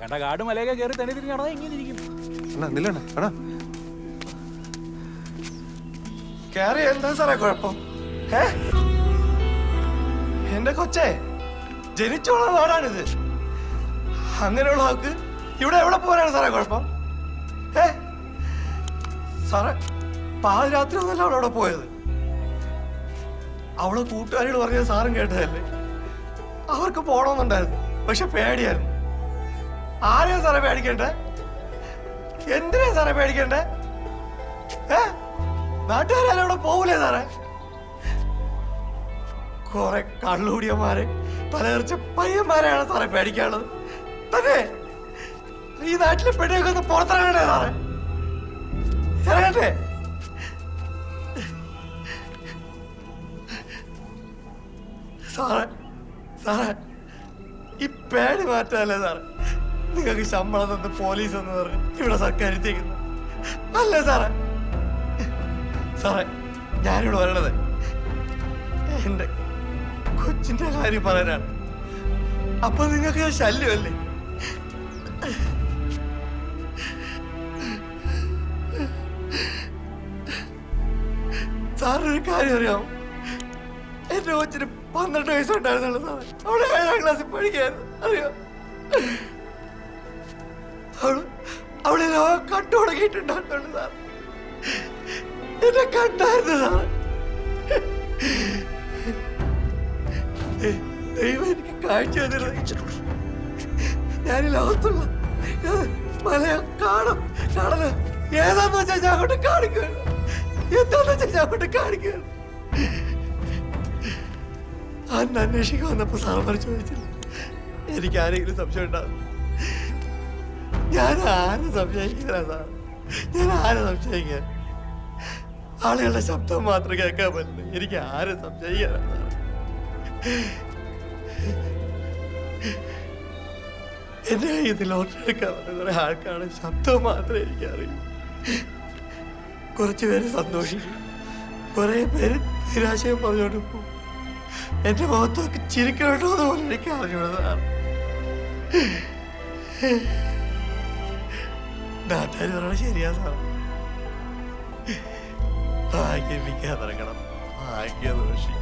കണ്ട കാട് മലയൊക്കെ കയറി തന്നെ തിരിഞ്ഞ് നടന്നാ ഇങ്ങനെ ഇരിക്കും. എന്താ സാറേ കുഴപ്പം? എന്റെ കൊച്ചേ ജനിച്ചോള നാടാണിത്. അങ്ങനെയുള്ള ആൾക്ക് ഇവിടെ എവിടെ പോരാണ് സാറേ കുഴപ്പം? സാറേ പാതിരാത്രി ഒന്നല്ല അവളവിടെ പോയത്. അവളെ കൂട്ടുകാരികൾ പറഞ്ഞത് സാറും കേട്ടതല്ലേ. അവർക്ക് പോണമെന്നുണ്ടായിരുന്നു, പക്ഷെ പേടിയായിരുന്നു. ആരെയാ സാറേ പേടിക്കണ്ടേ? എന്തിനാ സാറേ പേടിക്കണ്ടേ? നാട്ടുകാരും അവിടെ പോകൂലേ സാറേ? കുറെ കള്ളുകൂടിയന്മാരെ തലതെറിച്ച പയ്യന്മാരെയാണ് സാറേ പേടിക്കാനുള്ളത്. തന്നെ ഈ നാട്ടിലെ പെടിയൊക്കെ ഒന്ന് പുറത്തിറങ്ങണ്ടേ സാറേ? ഇറങ്ങട്ടെ. സാറേ സാറേ ഈ പേടി മാറ്റാല്ലേ സാറേ നിങ്ങൾക്ക് ശമ്പളം തന്ന് പോലീസ് എന്ന് പറഞ്ഞ് ഇവിടെ സർക്കാർ എത്തിക്കുന്നു അല്ലേ സാറേ? സാറേ ഞാനിവിടെ വരണത് എന്റെ കൊച്ചിന്റെ കാര്യം പറയാനാണ്. അപ്പൊ നിങ്ങൾക്ക് ശല്യമല്ലേ? സാറിനൊരു കാര്യം അറിയാമോ? എന്റെ കൊച്ചിന് 12 വയസ്സുണ്ടായിരുന്നുള്ളൂ സാറേ. അവള് 7ാം ക്ലാസ്സിൽ പഠിക്കായിരുന്നു. അറിയോ? അവളെ കണ്ടു തുടങ്ങിയിട്ടുണ്ടായിരുന്നു സാർ. എന്നെ കണ്ടായിരുന്നു സാറേ. ദൈവം എനിക്ക് കാഴ്ച തന്നിരുന്നു. ഞാൻ ഈ ലോകത്തുള്ള മലയോ കാണല് ഏതാന്ന് വെച്ചാൽ ഞാൻ അങ്ങോട്ട് കാണിക്കുകയാണ്. എന്താന്ന് വെച്ചാൽ ഞാൻ അങ്ങോട്ട് കാണിക്കുകയാണ്. അന്ന് അന്വേഷിക്കാൻ വന്നപ്പോ സാറന്മാർ ചോദിച്ചില്ല എനിക്ക് ആരെങ്കിലും സംശയം ഉണ്ടാകും. ഞാൻ ആരെ സംശയിക്കാനാ സാർ? ഞാൻ ആരെ സംശയിക്കാൻ? ആളുകളുടെ ശബ്ദം മാത്രം കേൾക്കാൻ പറ്റില്ല. എനിക്ക് ആരെ സംശയിക്കാനാ സാർ? എന്റെ കയ്യിൽ ലോട്ടറി എടുക്കാൻ പറ്റുന്ന ആൾക്കാണ് ശബ്ദം മാത്രമേ എനിക്കറിയൂ. കുറച്ചുപേര് സന്തോഷിക്കും, കുറെ പേര് നിരാശയും പറഞ്ഞോണ്ട് പോകും. എന്റെ മുഖത്തൊക്കെ ചിരിക്കണോട്ടോ എന്ന് പോലും എനിക്ക് അറിഞ്ഞതാണ്. നാട്ടുകാർ പറയണ ശരിയാ സാർ. ഭാഗ്യം ഇരിക്കാതിറങ്ങണം, ഭാഗ്യദോഷി.